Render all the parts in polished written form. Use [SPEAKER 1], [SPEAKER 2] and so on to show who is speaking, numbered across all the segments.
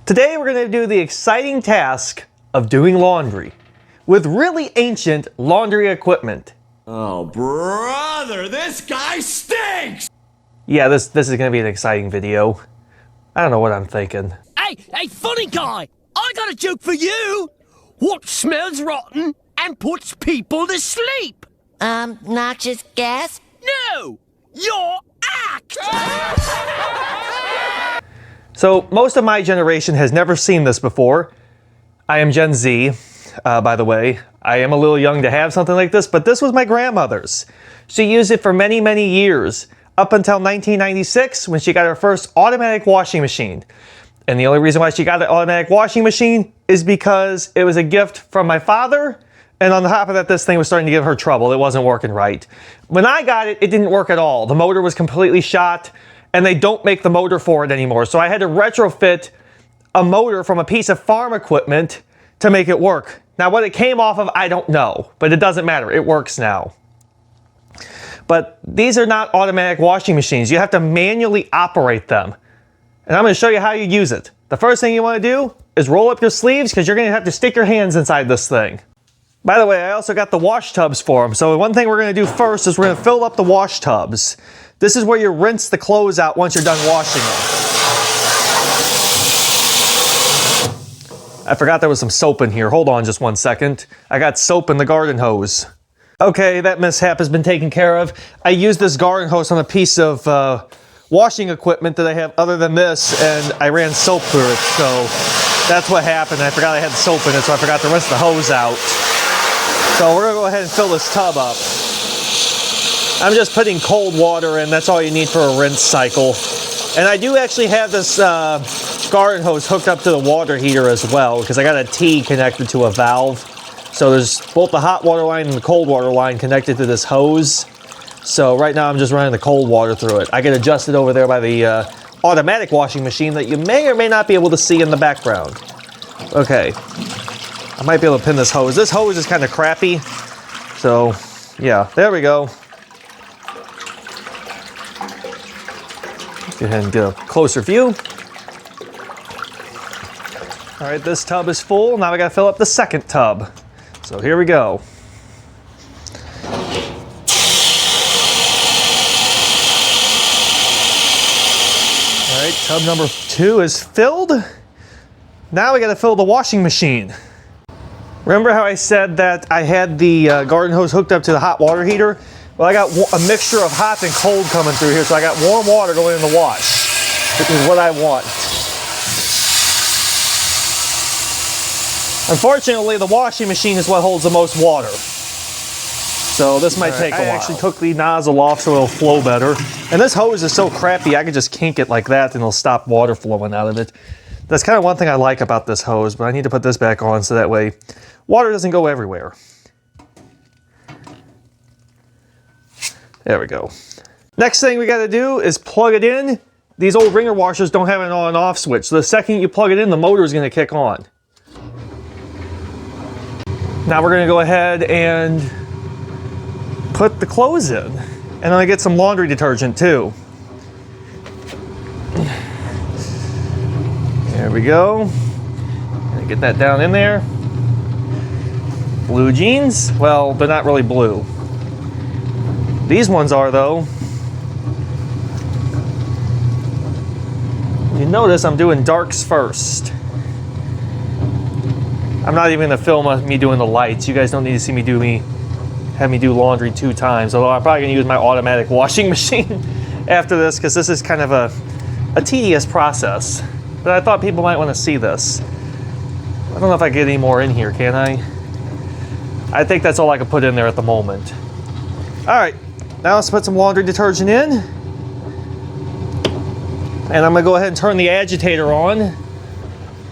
[SPEAKER 1] Today we're going to do the exciting task of doing laundry with really ancient laundry equipment.
[SPEAKER 2] Oh, brother, this guy stinks!
[SPEAKER 1] Yeah, this is going to be an exciting video. I don't know what I'm thinking.
[SPEAKER 3] Hey, funny guy! I got a joke for you! What smells rotten and puts people to sleep?
[SPEAKER 4] Noxious gas?
[SPEAKER 3] No! Your act!
[SPEAKER 1] So, most of my generation has never seen this before. I am Gen Z, by the way. I am a little young to have something like this, but this was my grandmother's. She used it for many, many years, up until 1996 when she got her first automatic washing machine. And the only reason why she got an automatic washing machine is because it was a gift from my father, and on top of that, this thing was starting to give her trouble. It wasn't working right. When I got it, it didn't work at all. The motor was completely shot, and they don't make the motor for it anymore. So I had to retrofit a motor from a piece of farm equipment to make it work. Now what it came off of, I don't know, but it doesn't matter. It works now. But these are not automatic washing machines. You have to manually operate them. And I'm going to show you how you use it. The first thing you want to do is roll up your sleeves because you're going to have to stick your hands inside this thing. By the way, I also got the wash tubs for them. So one thing we're going to do first is we're going to fill up the wash tubs. This is where you rinse the clothes out once you're done washing them. I forgot there was some soap in here. Hold on just one second. I got soap in the garden hose. Okay, that mishap has been taken care of. I used this garden hose on a piece of washing equipment that I have other than this, and I ran soap through it. So that's what happened. I forgot I had soap in it, so I forgot to rinse the hose out. So we're going to go ahead and fill this tub up. I'm just putting cold water in. That's all you need for a rinse cycle. And I do actually have this garden hose hooked up to the water heater as well, because I got a T connected to a valve. So there's both the hot water line and the cold water line connected to this hose. So right now I'm just running the cold water through it. I get adjusted over there by the automatic washing machine that you may or may not be able to see in the background. Okay. I might be able to pin this hose. This hose is kind of crappy. So, yeah, there we go. Go ahead and get a closer view. All right, this tub is full. Now we got to fill up the second tub. So here we go. All right, tub number 2 is filled. Now we got to fill the washing machine. Remember how I said that I had the garden hose hooked up to the hot water heater? Well, I got a mixture of hot and cold coming through here, so I got warm water going in the wash, which is what I want. Unfortunately, the washing machine is what holds the most water. So this might take a while. I actually took the nozzle off so it'll flow better. And this hose is so crappy, I could just kink it like that and it'll stop water flowing out of it. That's kind of one thing I like about this hose, but I need to put this back on so that way water doesn't go everywhere. There we go. Next thing we got to do is plug it in. These old wringer washers don't have an on and off switch. So the second you plug it in, the motor is going to kick on. Now we're going to go ahead and put the clothes in. And I'm going to get some laundry detergent too. There we go. Gonna get that down in there. Blue jeans. Well, they're not really blue. These ones are though. You notice I'm doing darks first. I'm not even gonna film me doing the lights. You guys don't need to see me have me do laundry 2 times. Although I'm probably gonna use my automatic washing machine after this because this is kind of a tedious process. But I thought people might want to see this. I don't know if I get any more in here, can I? I think that's all I can put in there at the moment. All right, now let's put some laundry detergent in. And I'm gonna go ahead and turn the agitator on.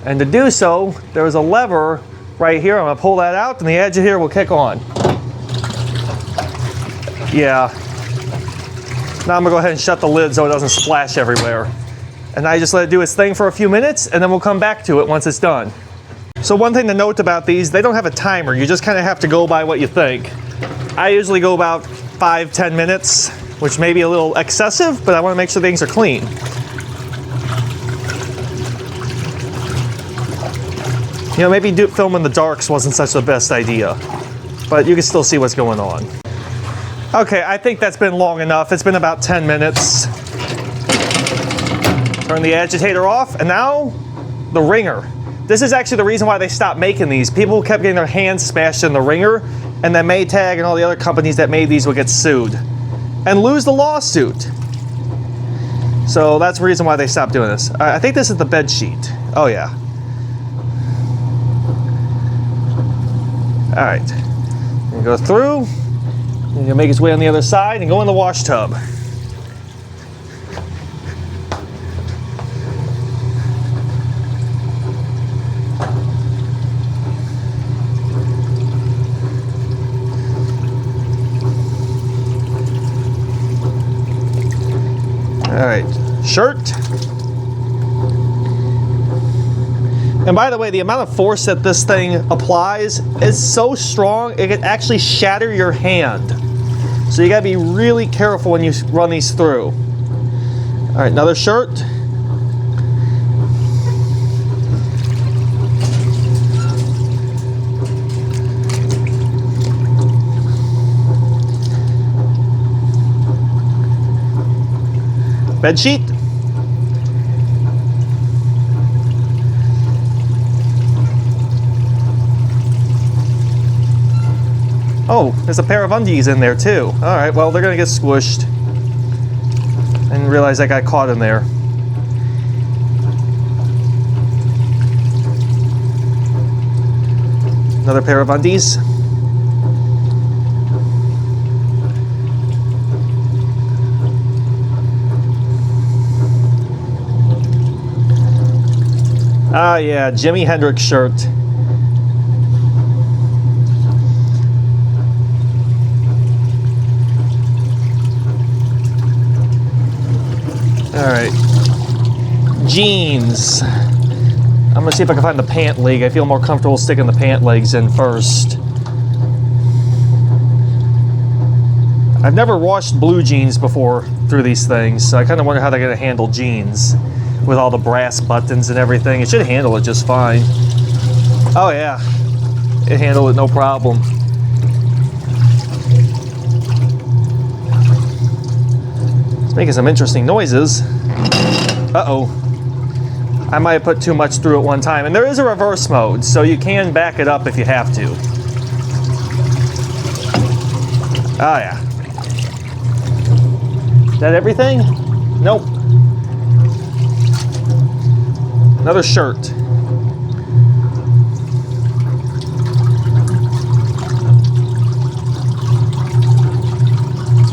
[SPEAKER 1] And to do so, there's a lever right here. I'm gonna pull that out and the agitator will kick on. Yeah. Now I'm gonna go ahead and shut the lid so it doesn't splash everywhere. And I just let it do its thing for a few minutes and then we'll come back to it once it's done. So one thing to note about these, they don't have a timer. You just kind of have to go by what you think. I usually go about 5-10 minutes, which may be a little excessive, but I want to make sure things are clean. You know, maybe film in the darks wasn't such the best idea, but you can still see what's going on. Okay, I think that's been long enough. It's been about 10 minutes. Turn the agitator off, and now the ringer. This is actually the reason why they stopped making these. People kept getting their hands smashed in the ringer, and then Maytag and all the other companies that made these would get sued and lose the lawsuit. So that's the reason why they stopped doing this. I think this is the bed sheet. Oh yeah. All right. And go through, and you'll make its way on the other side and go in the wash tub. All right, shirt. And by the way, the amount of force that this thing applies is so strong, it could actually shatter your hand. So you gotta be really careful when you run these through. All right, another shirt. Bed sheet. Oh, there's a pair of undies in there too. All right, well, they're gonna get squished. I didn't realize I got caught in there. Another pair of undies. Ah, yeah, Jimi Hendrix shirt. All right, jeans. I'm gonna see if I can find the pant leg. I feel more comfortable sticking the pant legs in first. I've never washed blue jeans before through these things, so I kind of wonder how they're gonna handle jeans with all the brass buttons and everything. It should handle it just fine. Oh yeah, it handled it no problem. It's making some interesting noises. Uh-oh. I might have put too much through at one time. And there is a reverse mode, so you can back it up if you have to. Oh yeah. Is that everything? Nope. Another shirt.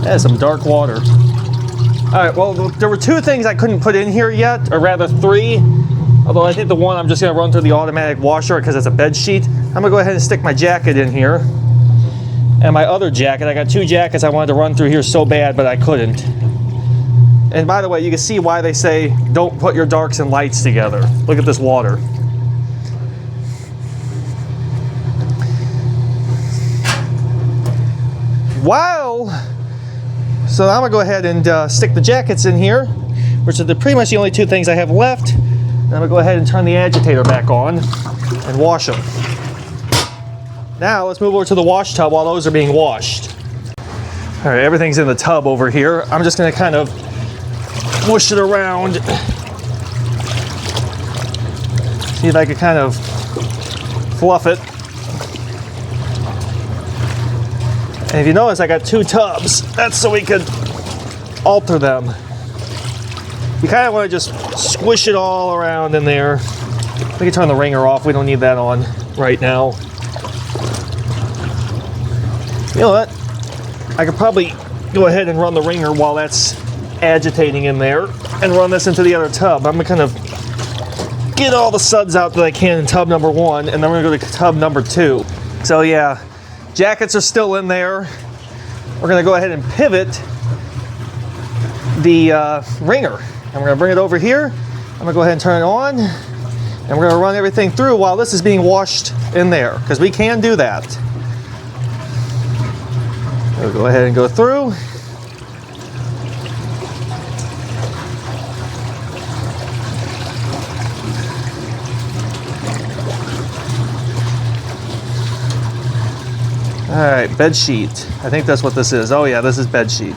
[SPEAKER 1] That is some dark water. All right, well, there were two things I couldn't put in here yet, or rather three. Although I think the one I'm just gonna run through the automatic washer because it's a bed sheet. I'm gonna go ahead and stick my jacket in here. And my other jacket, I got two jackets I wanted to run through here so bad, but I couldn't. And by the way, you can see why they say don't put your darks and lights together. Look at this water. Wow! So I'm gonna go ahead and stick the jackets in here, which are pretty much the only two things I have left. And I'm gonna go ahead and turn the agitator back on and wash them. Now let's move over to the wash tub while those are being washed. All right, everything's in the tub over here. I'm just gonna kind of push it around. See if I can kind of fluff it. And if you notice, I got two tubs. That's so we could alter them. You kind of want to just squish it all around in there. We can turn the ringer off. We don't need that on right now. You know what? I could probably go ahead and run the ringer while that's agitating in there and run this into the other tub. I'm gonna kind of get all the suds out that I can in tub number one, and then we're gonna go to tub number two. So yeah, jackets are still in there. We're gonna go ahead and pivot the ringer. And we're gonna bring it over here. I'm gonna go ahead and turn it on, and we're gonna run everything through while this is being washed in there, because we can do that. We'll go ahead and go through. Alright, bed sheet. I think that's what this is. Oh yeah, this is bed sheet.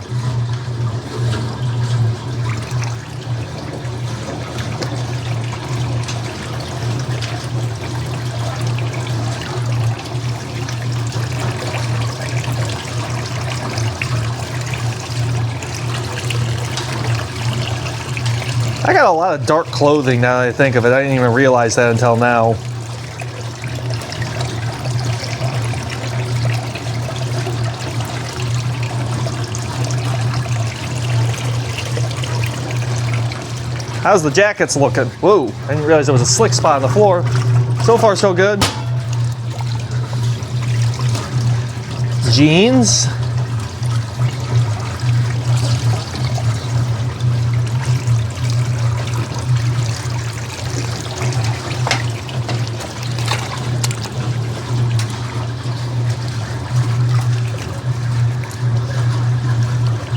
[SPEAKER 1] I got a lot of dark clothing now that I think of it. I didn't even realize that until now. How's the jackets looking? Whoa, I didn't realize there was a slick spot on the floor. So far, so good. Jeans.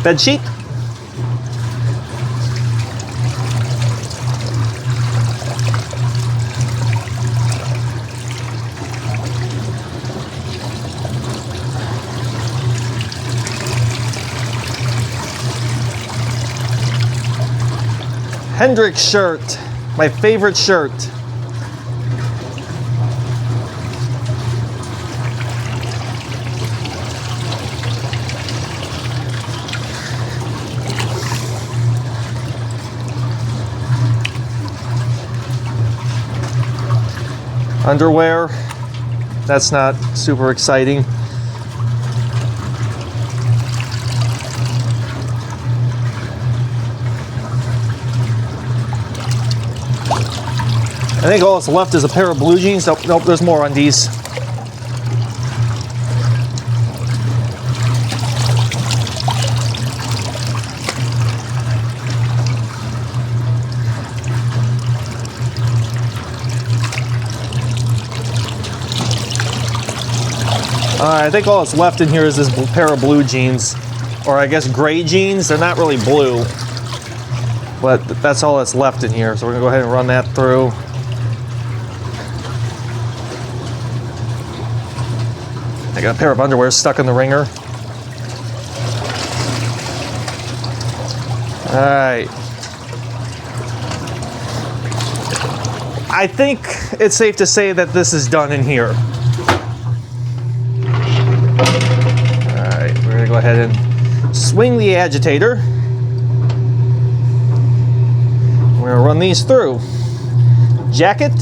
[SPEAKER 1] Bed sheet. Hendrix shirt, my favorite shirt. Underwear, that's not super exciting. I think all that's left is a pair of blue jeans. Nope, nope, there's more undies. I think all that's left in here is this pair of blue jeans. Or I guess gray jeans. They're not really blue. But that's all that's left in here. So we're going to go ahead and run that through. I got a pair of underwear stuck in the wringer. Alright. I think it's safe to say that this is done in here. Alright, we're going to go ahead and swing the agitator. We're going to run these through. Jacket.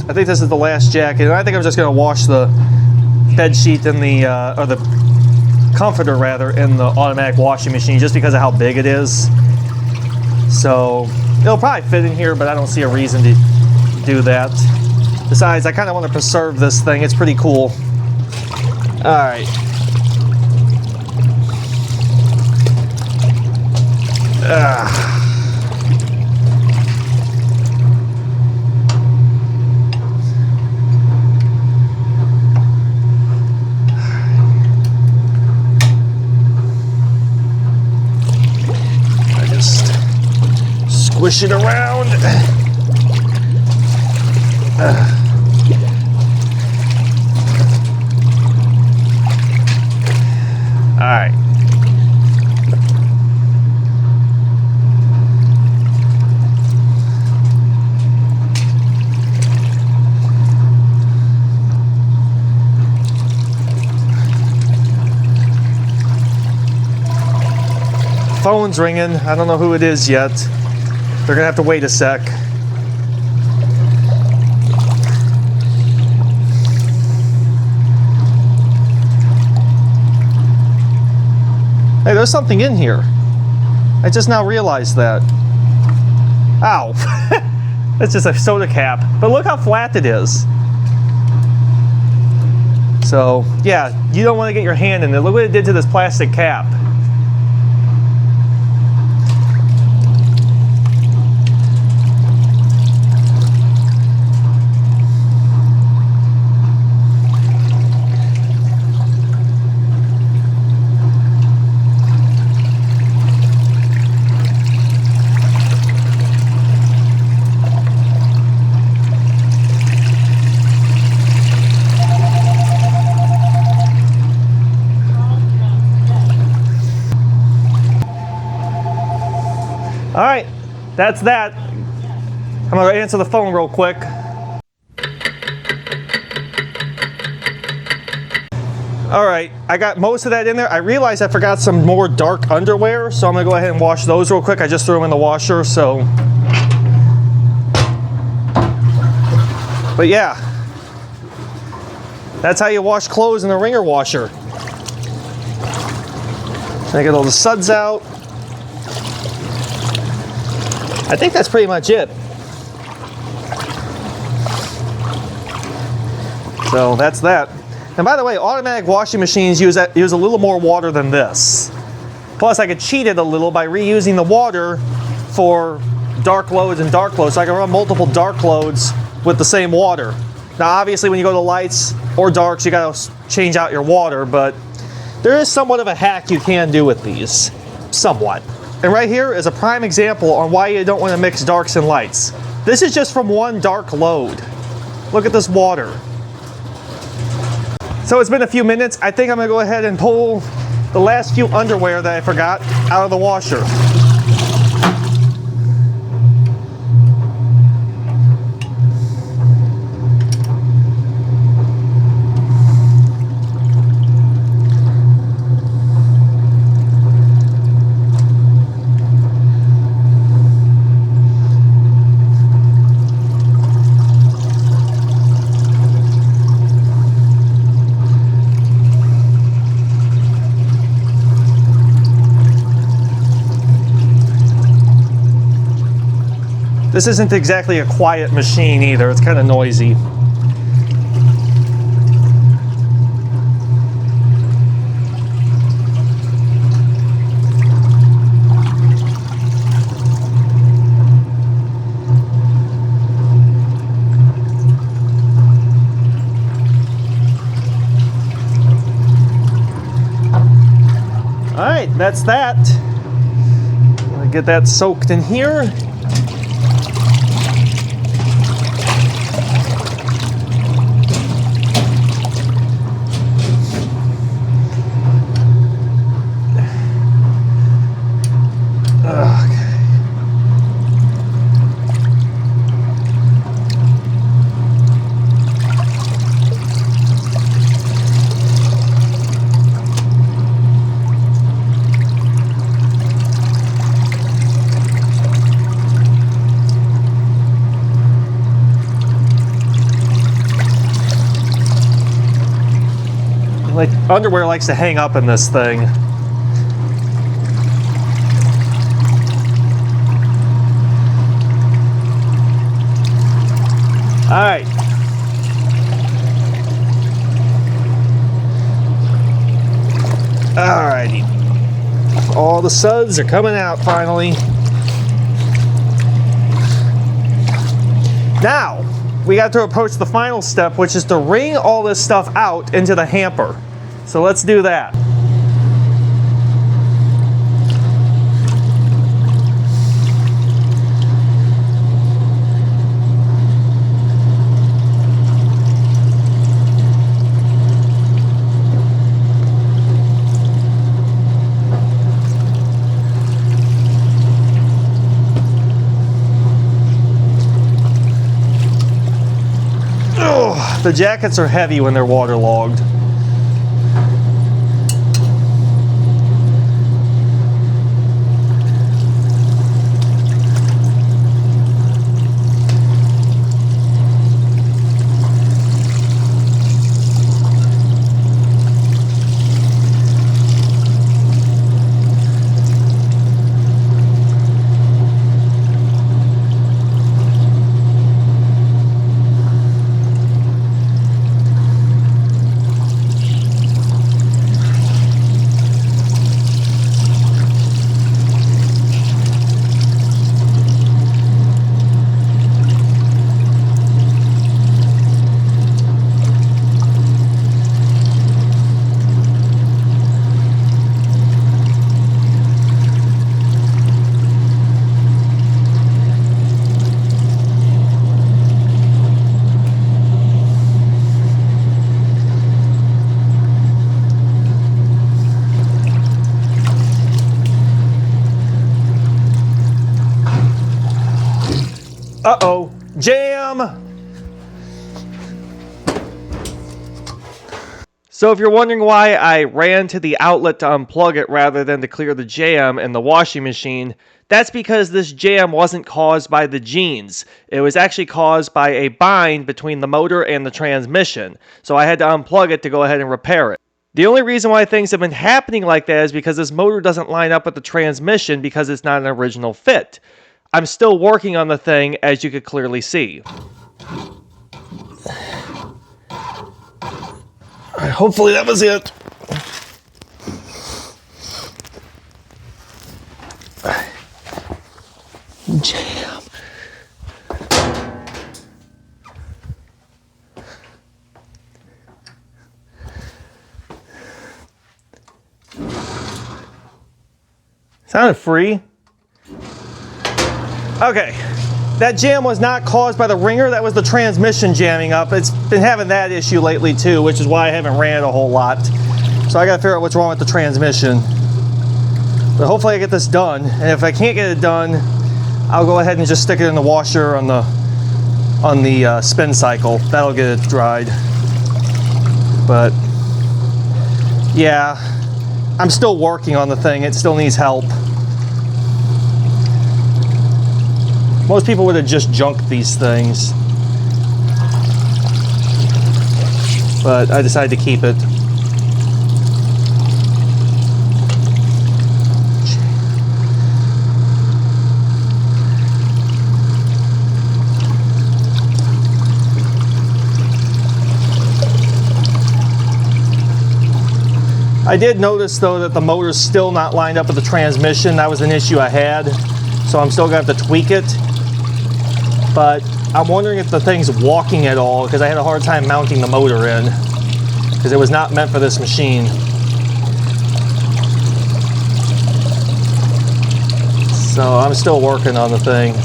[SPEAKER 1] I think this is the last jacket, and I think I'm just going to wash the bed sheet in the, or the comforter rather, in the automatic washing machine just because of how big it is. So it'll probably fit in here, but I don't see a reason to do that. Besides, I kind of want to preserve this thing. It's pretty cool. All right. Squish it around. All right. Phone's ringing. I don't know who it is yet. They're gonna have to wait a sec. Hey, there's something in here. I just now realized that. Ow. That's just a soda cap. But look how flat it is. So, yeah, you don't want to get your hand in there. Look what it did to this plastic cap. All right, that's that. I'm gonna answer the phone real quick. All right, I got most of that in there. I realized I forgot some more dark underwear, so I'm gonna go ahead and wash those real quick. I just threw them in the washer, so. But yeah, that's how you wash clothes in the wringer washer. I get all the suds out. I think that's pretty much it. So that's that. And by the way, automatic washing machines use a little more water than this. Plus, I could cheat it a little by reusing the water for dark loads and dark loads. So I can run multiple dark loads with the same water. Now, obviously, when you go to lights or darks, you gotta change out your water, but there is somewhat of a hack you can do with these. Somewhat. And right here is a prime example on why you don't want to mix darks and lights. This is just from one dark load. Look at this water. So it's been a few minutes. I think I'm gonna go ahead and pull the last few underwear that I forgot out of the washer. This isn't exactly a quiet machine either, it's kind of noisy. All right, that's that. I'm gonna get that soaked in here. Like, underwear likes to hang up in this thing. All right. All righty. All the suds are coming out finally. Now, we got to approach the final step, which is to wring all this stuff out into the hamper. So let's do that. The jackets are heavy when they're waterlogged. Uh-oh, jam! So if you're wondering why I ran to the outlet to unplug it rather than to clear the jam in the washing machine, that's because this jam wasn't caused by the genes. It was actually caused by a bind between the motor and the transmission. So I had to unplug it to go ahead and repair it. The only reason why things have been happening like that is because this motor doesn't line up with the transmission because it's not an original fit. I'm still working on the thing, as you could clearly see. Hopefully that was it. Jam. Sounded free. Okay. That jam was not caused by the ringer, that was the transmission jamming up. It's been having that issue lately too, which is why I haven't ran it a whole lot. So I gotta figure out what's wrong with the transmission. But hopefully I get this done. And if I can't get it done, I'll go ahead and just stick it in the washer on the spin cycle. That'll get it dried. But yeah, I'm still working on the thing. It still needs help. Most people would have just junked these things, but I decided to keep it. I did notice though that the motor's still not lined up with the transmission. That was an issue I had, so I'm still gonna have to tweak it. But I'm wondering if the thing's walking at all, because I had a hard time mounting the motor in, because it was not meant for this machine. So I'm still working on the thing.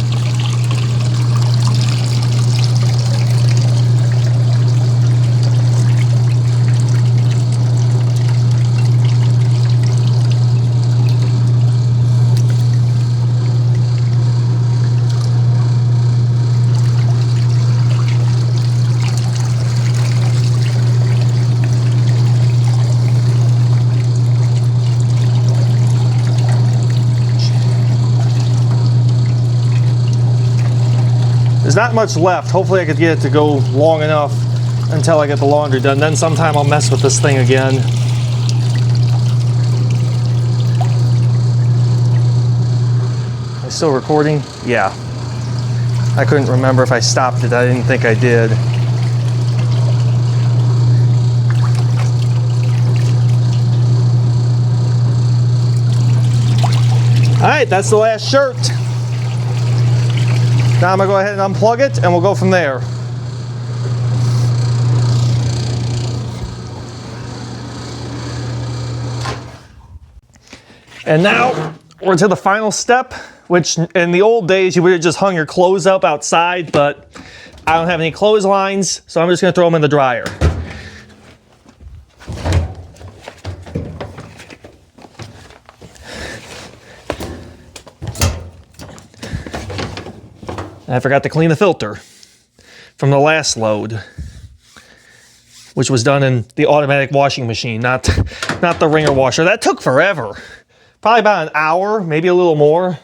[SPEAKER 1] There's not much left. Hopefully I could get it to go long enough until I get the laundry done. Then sometime I'll mess with this thing again. Am I still recording? Yeah. I couldn't remember if I stopped it. I didn't think I did. All right, that's the last shirt. Now I'm gonna go ahead and unplug it and we'll go from there. And now we're to the final step, which in the old days you would have just hung your clothes up outside, but I don't have any clotheslines, so I'm just gonna throw them in the dryer. I forgot to clean the filter from the last load, which was done in the automatic washing machine, not the ringer washer. That took forever. Probably about an hour, maybe a little more.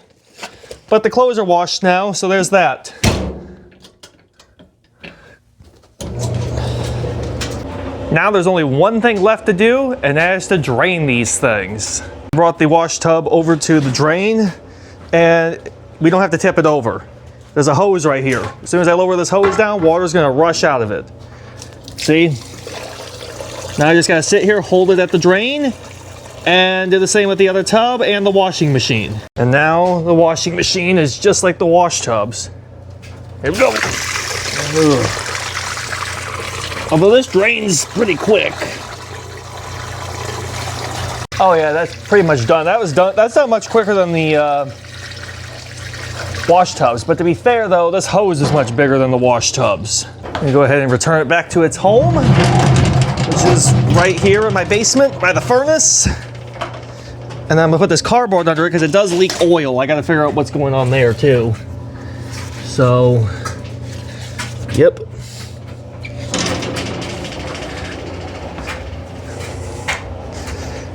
[SPEAKER 1] But the clothes are washed now, so there's that. Now there's only one thing left to do, and that is to drain these things. I brought the wash tub over to the drain, and we don't have to tip it over. There's a hose right here. As soon as I lower this hose down, water's gonna rush out of it. See? Now I just gotta sit here, hold it at the drain, and do the same with the other tub and the washing machine. And now the washing machine is just like the wash tubs. Here we go. Ugh. Although this drains pretty quick. Oh yeah, that's pretty much done. That was done. That's not much quicker than the wash tubs. But to be fair though, this hose is much bigger than the wash tubs. I'm gonna go ahead and return it back to its home, which is right here in my basement by the furnace. And then I'm gonna put this cardboard under it because it does leak oil. I gotta figure out what's going on there too. So, yep.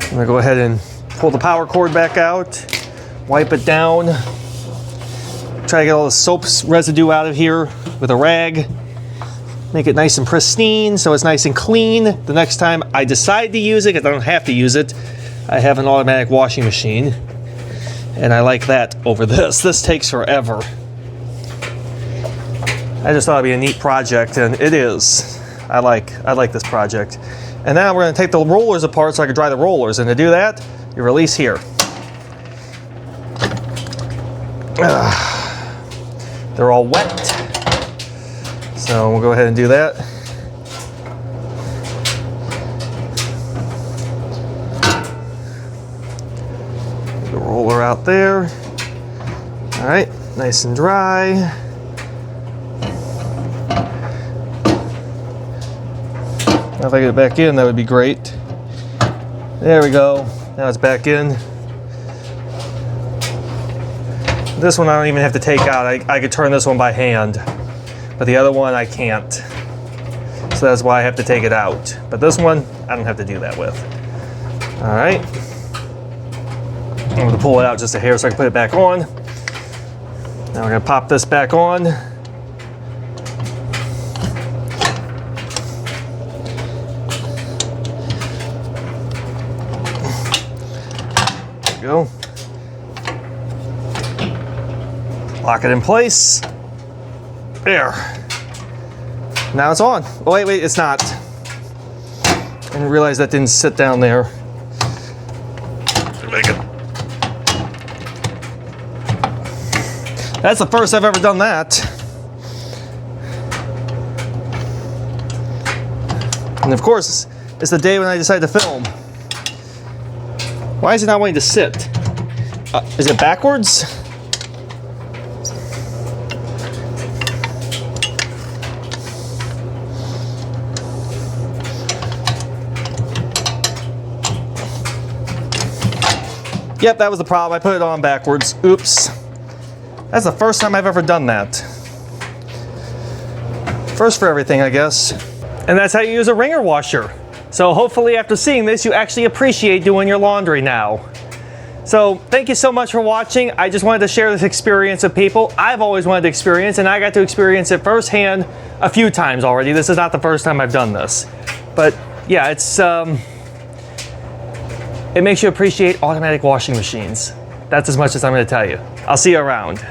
[SPEAKER 1] I'm gonna go ahead and pull the power cord back out, wipe it down, try to get all the soap residue out of here with a rag, make it nice and pristine so it's nice and clean. The next time I decide to use it, because I don't have to use it, I have an automatic washing machine, and I like that over this. This takes forever. I just thought it'd be a neat project, and it is. I like this project. And now we're going to take the rollers apart so I can dry the rollers. And to do that, you release here. They're all wet. So we'll go ahead and do that. The roller out there. All right, nice and dry. Now if I get it back in, that would be great. There we go. Now it's back in. This one I don't even have to take out. I could turn this one by hand, but the other one I can't. So that's why I have to take it out. But this one, I don't have to do that with. All right. I'm gonna pull it out just a hair so I can put it back on. Now we're gonna pop this back on. Go. Lock it in place. There. Now it's on. Oh, wait, it's not. I didn't realize that didn't sit down there. That's the first I've ever done that. And of course, it's the day when I decide to film. Why is it not wanting to sit? Is it backwards? Yep, that was the problem. I put it on backwards. Oops. That's the first time I've ever done that. First for everything, I guess. And that's how you use a wringer washer. So hopefully after seeing this, you actually appreciate doing your laundry now. So thank you so much for watching. I just wanted to share this experience with people. I've always wanted to experience, and I got to experience it firsthand a few times already. This is not the first time I've done this. But yeah, it makes you appreciate automatic washing machines. That's as much as I'm going to tell you. I'll see you around.